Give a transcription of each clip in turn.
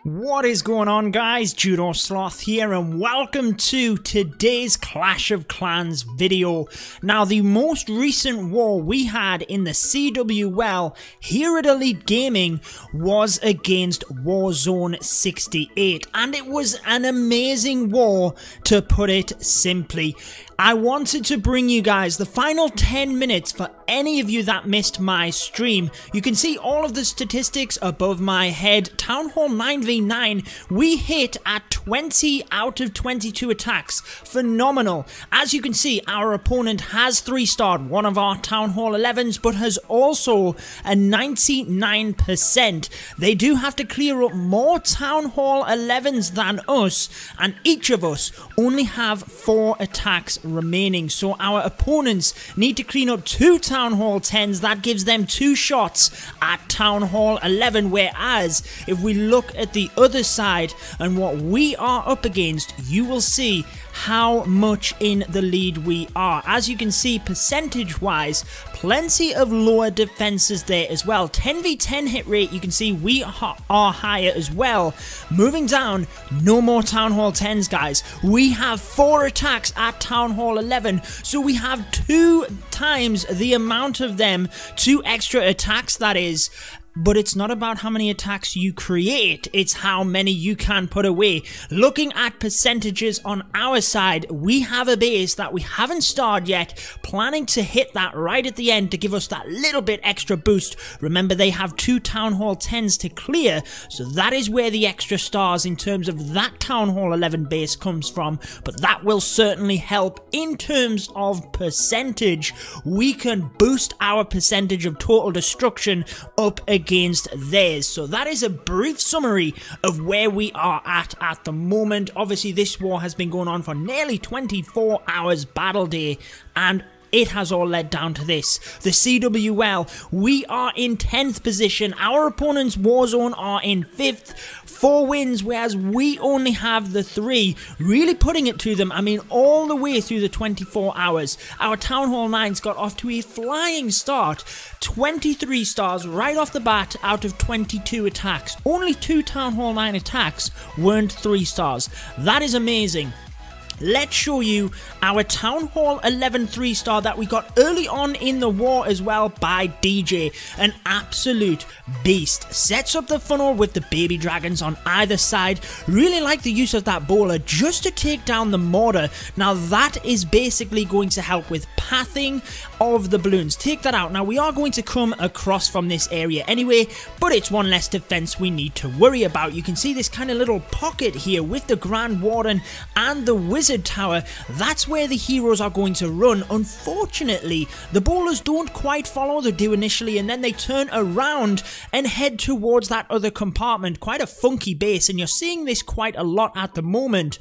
What is going on, guys? Judo Sloth here, and welcome to today's Clash of Clans video. Now, the most recent war we had in the CWL here at Elite Gaming was against Warzone 68, and it was an amazing war, to put it simply. I wanted to bring you guys the final 10 minutes for any of you that missed my stream. You can see all of the statistics above my head. Town Hall 9v9, we hit at 20 out of 22 attacks. Phenomenal. As you can see, our opponent has 3-starred one of our Town Hall 11s, but has also a 99%. They do have to clear up more Town Hall 11s than us, and each of us only have 4 attacks remaining, so our opponents need to clean up 2 Town Hall 10s. That gives them 2 shots at Town Hall 11, whereas if we look at the other side and what we are up against, you will see how much in the lead we are. As you can see, percentage wise, plenty of lower defenses there as well. 10v10 hit rate, you can see we are higher as well. Moving down, no more Town Hall 10s, guys. We have 4 attacks at Town Hall 11, so we have 2 times the amount of them, 2 extra attacks, that is. But it's not about how many attacks you create, it's how many you can put away. Looking at percentages on our side, we have a base that we haven't starred yet, planning to hit that right at the end to give us that little bit extra boost. Remember, they have 2 Town Hall 10s to clear, so that is where the extra stars in terms of that Town Hall 11 base comes from, but that will certainly help in terms of percentage. We can boost our percentage of total destruction up against theirs. So that is a brief summary of where we are at the moment. Obviously, this war has been going on for nearly 24 hours battle day, and it has all led down to this. The CWL, we are in 10th position. Our opponents Warzone are in 5th. 4 wins, whereas we only have the 3. Really putting it to them, I mean, all the way through the 24 hours. Our Town Hall 9s got off to a flying start. 23 stars right off the bat out of 22 attacks. Only 2 Town Hall 9 attacks weren't 3 stars. That is amazing. Let's show you our Town Hall 11 3-star that we got early on in the war as well by DJ. An absolute beast. Sets up the funnel with the baby dragons on either side. Really like the use of that bowler just to take down the mortar. Now that is basically going to help with pathing of the balloons. Take that out. Now we are going to come across from this area anyway, but it's one less defense we need to worry about. You can see this kind of little pocket here with the Grand Warden and the Wizard Tower. That's where the heroes are going to run. Unfortunately, the bowlers don't quite follow. They do initially, and then they turn around and head towards that other compartment. Quite a funky base, and you're seeing this quite a lot at the moment.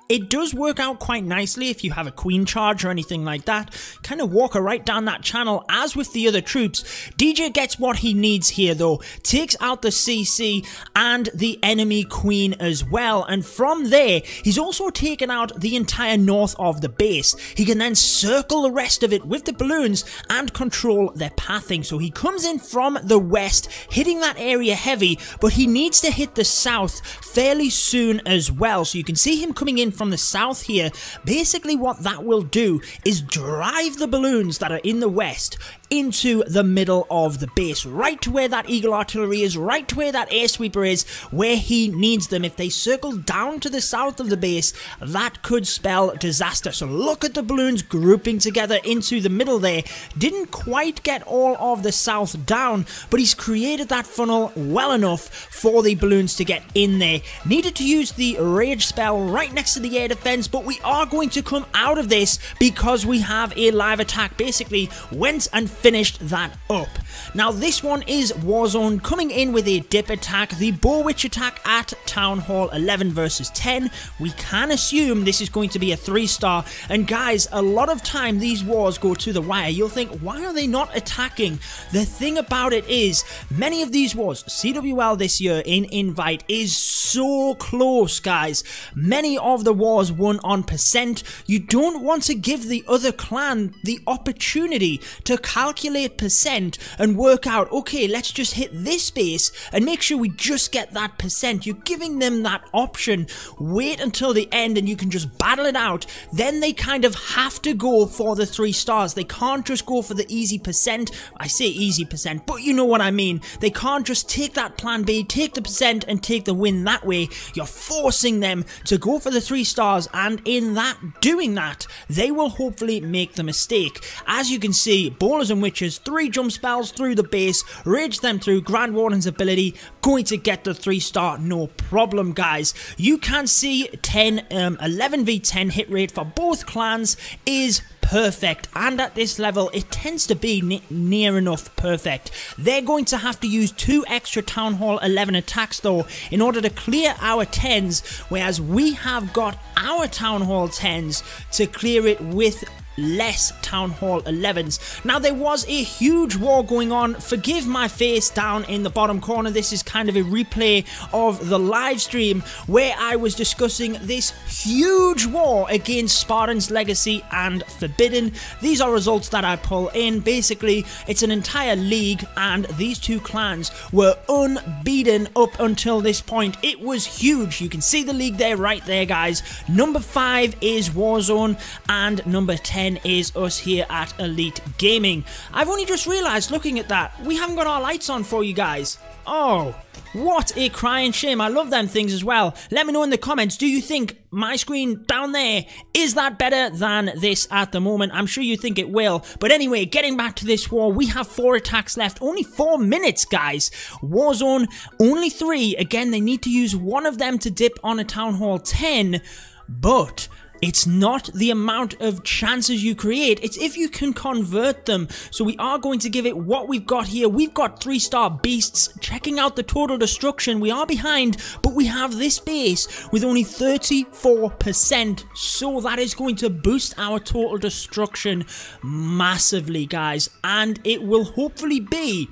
It does work out quite nicely if you have a queen charge or anything like that. Kind of walk her right down that channel as with the other troops. DJ gets what he needs here though. Takes out the CC and the enemy queen as well. And from there, he's also taken out the entire north of the base. He can then circle the rest of it with the balloons and control their pathing. So he comes in from the west, hitting that area heavy, but he needs to hit the south fairly soon as well. So you can see him coming in from the south here. Basically what that will do is drive the balloons that are in the west into the middle of the base, right to where that Eagle Artillery is, right to where that Air Sweeper is, where he needs them. If they circle down to the south of the base, that could spell disaster. So look at the balloons grouping together into the middle there. Didn't quite get all of the south down, but he's created that funnel well enough for the balloons to get in there. Needed to use the Rage spell right next to the air defense, but we are going to come out of this because we have a live attack. Basically went and finished that up. Now this one is Warzone coming in with a dip attack, the Bow Witch attack at Town Hall 11 versus 10. We can assume this is going to be a 3-star, and guys, a lot of time these wars go to the wire. You'll think, why are they not attacking? The thing about it is, many of these wars, CWL this year in Invite is so close, guys. Many of the wars won on percent. You don't want to give the other clan the opportunity to capture calculate percent and work out, okay, let's just hit this base and make sure we just get that percent. You're giving them that option. Wait until the end and you can just battle it out. Then they kind of have to go for the 3 stars. They can't just go for the easy percent. I say easy percent, but you know what I mean. They can't just take that plan B, take the percent and take the win that way. You're forcing them to go for the 3 stars, and in doing that, they will hopefully make the mistake. As you can see, Bowlers and Witches, 3 jump spells through the base, rage them through. Grand Warden's ability, going to get the 3 star, no problem, guys. You can see 11v10 hit rate for both clans is perfect, and at this level it tends to be near enough perfect. They're going to have to use 2 extra Town Hall 11 attacks though in order to clear our 10s, whereas we have got our Town Hall 10s to clear it with less Town Hall 11s. Now, there was a huge war going on. Forgive my face down in the bottom corner. This is kind of a replay of the live stream where I was discussing this huge war against Spartan's Legacy and Forbidden. These are results that I pull in. Basically, it's an entire league and these 2 clans were unbeaten up until this point. It was huge. You can see the league there, right there, guys. Number 5 is Warzone and number 10 is us here at Elite Gaming. I've only just realized, looking at that, we haven't got our lights on for you guys. Oh, what a crying shame. I love them things as well. Let me know in the comments, do you think my screen down there, is that better than this at the moment? I'm sure you think it will. But anyway, getting back to this war, we have 4 attacks left. Only 4 minutes, guys. Warzone, only 3. Again, they need to use one of them to dip on a Town Hall 10, but it's not the amount of chances you create, it's if you can convert them. So we are going to give it what we've got here. We've got 3-star beasts. Checking out the total destruction, we are behind, but we have this base with only 34%. So that is going to boost our total destruction massively, guys. And it will hopefully be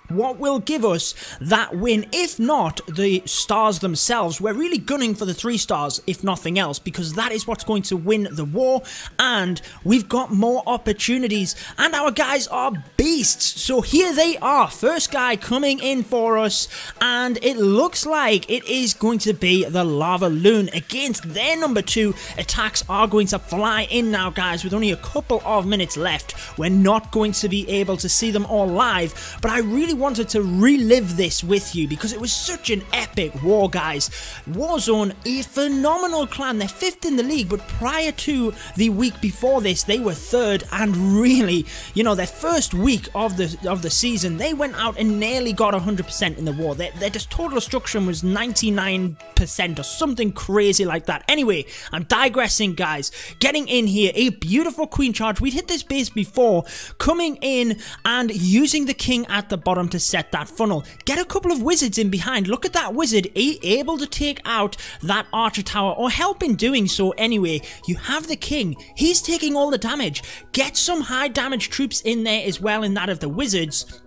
what will give us that win. If not the stars themselves, we're really gunning for the 3 stars if nothing else, because that is what's going to win the war, and we've got more opportunities, and our guys are beasts. So here they are, first guy coming in for us, and it looks like it is going to be the Lava Loon against their number 2. Attacks are going to fly in now, guys, with only a couple of minutes left. We're not going to be able to see them all live, but I really wanted to relive this with you because it was such an epic war, guys. Warzone, a phenomenal clan. They're 5th in the league, but prior to the week before this, they were 3rd, and really, you know, their first week of the season, they went out and nearly got 100% in the war. Their total destruction was 99% or something crazy like that. Anyway, I'm digressing, guys. Getting in here, a beautiful queen charge. We'd hit this base before, coming in and using the king at the bottom to set that funnel. Get a couple of wizards in behind. Look at that wizard, able to take out that archer tower, or help in doing so anyway. You have the king, he's taking all the damage. Get some high damage troops in there as well in that of the wizards.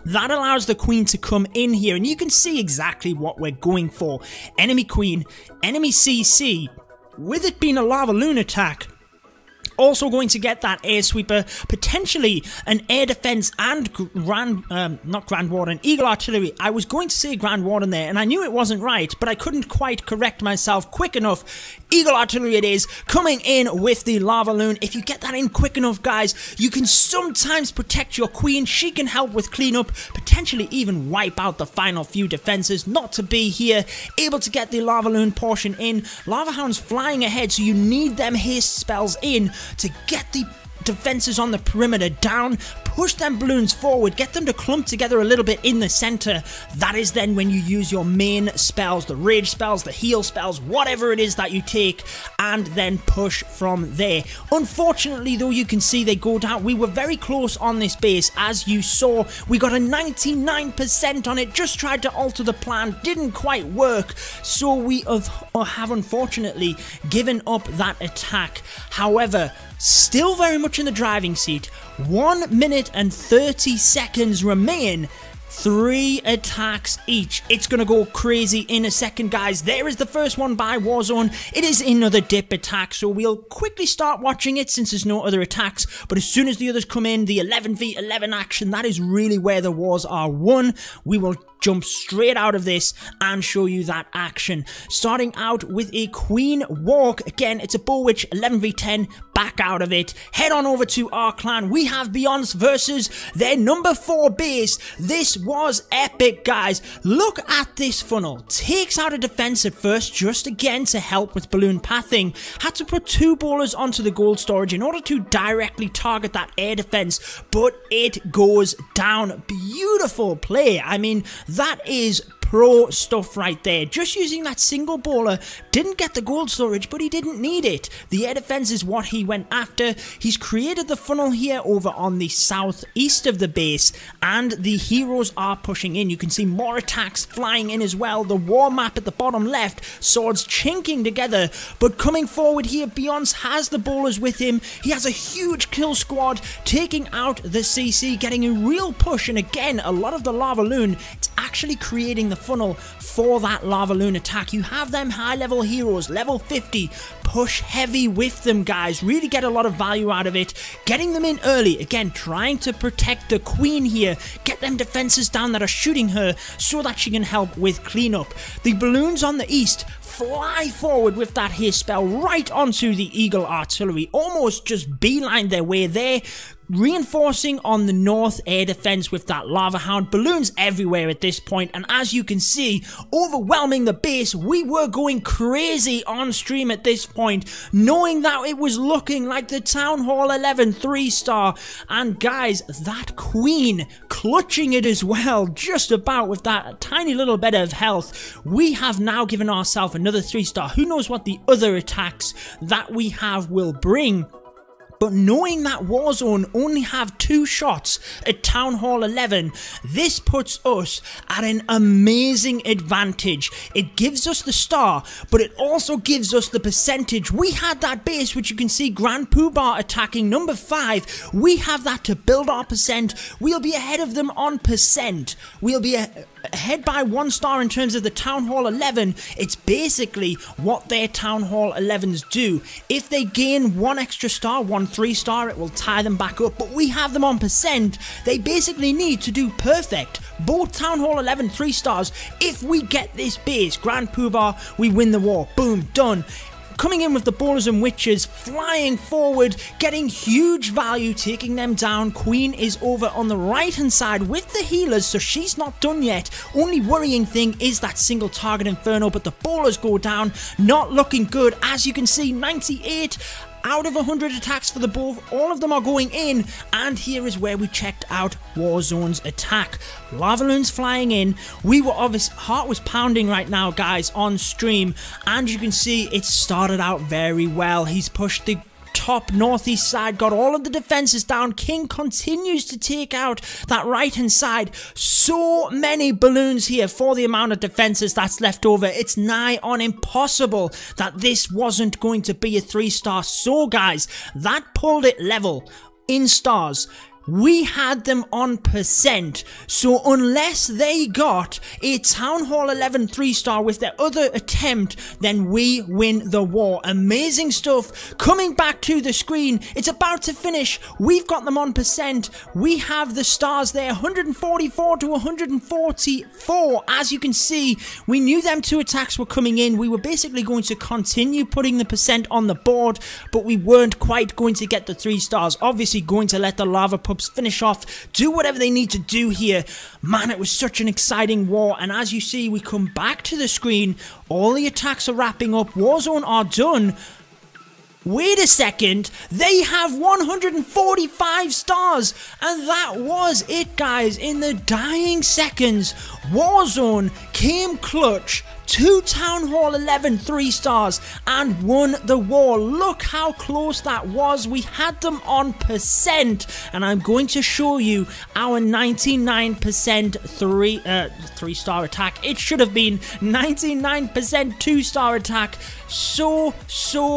That allows the queen to come in here, and you can see exactly what we're going for. Enemy queen, enemy CC, with it being a Lava Loon attack. Also going to get that air sweeper, potentially an air defense and not Grand Warden, Eagle Artillery. I was going to say Grand Warden there, and I knew it wasn't right, but I couldn't quite correct myself quick enough. Eagle Artillery it is, coming in with the Lava Loon. If you get that in quick enough, guys, you can sometimes protect your queen. She can help with cleanup, potentially even wipe out the final few defenses. Not to be here, able to get the Lava Loon portion in. Lava Hound's flying ahead, so you need them haste spells in to get the defenses on the perimeter down, push them balloons forward, get them to clump together a little bit in the center. That is then when you use your main spells, the rage spells, the heal spells, whatever it is that you take, and then push from there. Unfortunately though, you can see they go down. We were very close on this base, as you saw. We got a 99% on it, just tried to alter the plan, didn't quite work, so we have unfortunately given up that attack. However, still very much in the driving seat. 1 minute and 30 seconds remain. 3 attacks each. It's gonna go crazy in a second, guys. There is the first one by Warzone. It is another dip attack, so we'll quickly start watching it since there's no other attacks. But as soon as the others come in, the 11v11 action, that is really where the wars are won. We will jump straight out of this and show you that action. Starting out with a Queen Walk. Again, it's a Bull Witch 11v10. Back out of it. Head on over to our clan. We have Beyonce versus their number 4 base. This was epic, guys. Look at this funnel. Takes out a defense at first, just again to help with balloon pathing. Had to put 2 bowlers onto the gold storage in order to directly target that air defense, but it goes down. Beautiful play. I mean, that is pro stuff right there. Just using that single bowler, didn't get the gold storage, but he didn't need it. The air defense is what he went after. He's created the funnel here over on the southeast of the base, and the heroes are pushing in. You can see more attacks flying in as well. The war map at the bottom left, swords chinking together, but coming forward here, Beyonce has the bowlers with him. He has a huge kill squad, taking out the CC, getting a real push, and again, a lot of the lava loon, it's actually creating the funnel for that lava loon attack. You have them high level heroes, level 50, push heavy with them, guys. Really get a lot of value out of it. Getting them in early, again, trying to protect the queen here, get them defenses down that are shooting her so that she can help with cleanup. The balloons on the east fly forward with that haste spell right onto the Eagle artillery, almost just beeline their way there. Reinforcing on the north air defense with that lava hound. Balloons everywhere at this point, and as you can see, overwhelming the base. We were going crazy on stream at this point, knowing that it was looking like the Town Hall 11 3-star, and guys, that queen clutching it as well, just about with that tiny little bit of health. We have now given ourselves another 3-star. Who knows what the other attacks that we have will bring. But knowing that Warzone only have 2 shots at Town Hall 11, this puts us at an amazing advantage. It gives us the star, but it also gives us the percentage. We had that base, which you can see Grand Poobah attacking number 5. We have that to build our percent. We'll be ahead of them on percent. We'll be ahead by 1 star in terms of the Town Hall 11. It's basically what their Town Hall 11s do. If they gain 1 extra star, 1 3-star, it will tie them back up, but we have them on percent. They basically need to do perfect. Both Town Hall 11 3-stars. If we get this base, Grand Poobah, we win the war. Boom, done. Coming in with the bowlers and witches, flying forward, getting huge value, taking them down. Queen is over on the right hand side with the healers, so she's not done yet. Only worrying thing is that single target inferno, but the bowlers go down. Not looking good. As you can see, 98 out of 100 attacks for the both. All of them are going in, and here is where we checked out Warzone's attack. Lava loons flying in. We were obviously, heart was pounding right now, guys, on stream, and you can see it started out very well. He's pushed the top northeast side, got all of the defenses down. King continues to take out that right hand side. So many balloons here for the amount of defenses that's left over. It's nigh on impossible that this wasn't going to be a 3-star. So guys, that pulled it level in stars. We had them on percent, so unless they got a Town Hall 11 3-star with their other attempt, then we win the war. Amazing stuff. Coming back to the screen, it's about to finish. We've got them on percent. We have the stars there, 144 to 144. As you can see, we knew them 2 attacks were coming in. We were basically going to continue putting the percent on the board, but we weren't quite going to get the 3 stars. Obviously going to let the lava pups finish off, do whatever they need to do here. Man, it was such an exciting war, and as you see, we come back to the screen. All the attacks are wrapping up. Warzone are done. Wait a second, they have 145 stars, and that was it, guys. In the dying seconds, Warzone came clutch. 2 Town Hall 11 3-stars and won the war. Look how close that was. We had them on percent, and I'm going to show you our 99% 3-star attack. It should have been 99% 2-star attack. So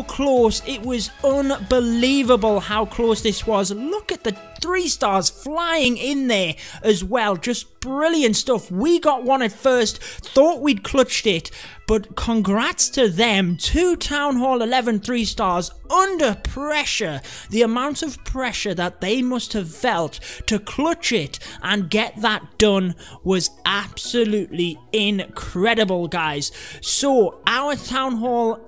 close. It was unbelievable how close this was. Look at the 3 stars flying in there as well. Just brilliant stuff. We got one at first, thought we'd clutched it, but congrats to them. 2 Town Hall 11 3 stars under pressure. The amount of pressure that they must have felt to clutch it and get that done was absolutely incredible, guys. So our Town Hall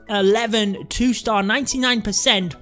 11 2-star 99%,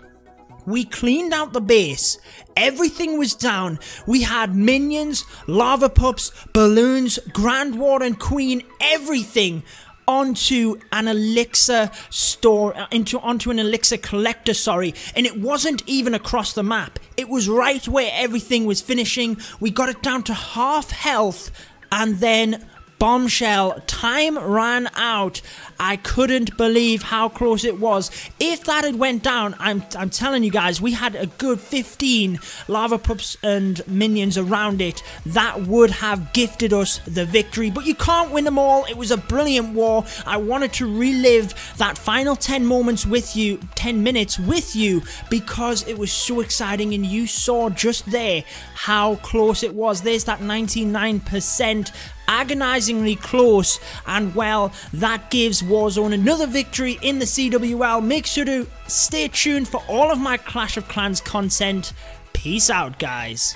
we cleaned out the base. Everything was down. We had minions, lava pups, balloons, Grand Warden Queen, everything onto an elixir store, onto an elixir collector, sorry, and it wasn't even across the map. It was right where everything was finishing. We got it down to half health, and then bombshell, time ran out. I couldn't believe how close it was. If that had went down, I'm telling you guys, we had a good 15 lava pups and minions around it. That would have gifted us the victory, but you can't win them all. It was a brilliant war. I wanted to relive that final 10 minutes with you, because it was so exciting, and you saw just there how close it was. There's that 99%. Agonizingly close, and well, that gives Warzone another victory in the CWL. Make sure to stay tuned for all of my Clash of Clans content. Peace out, guys.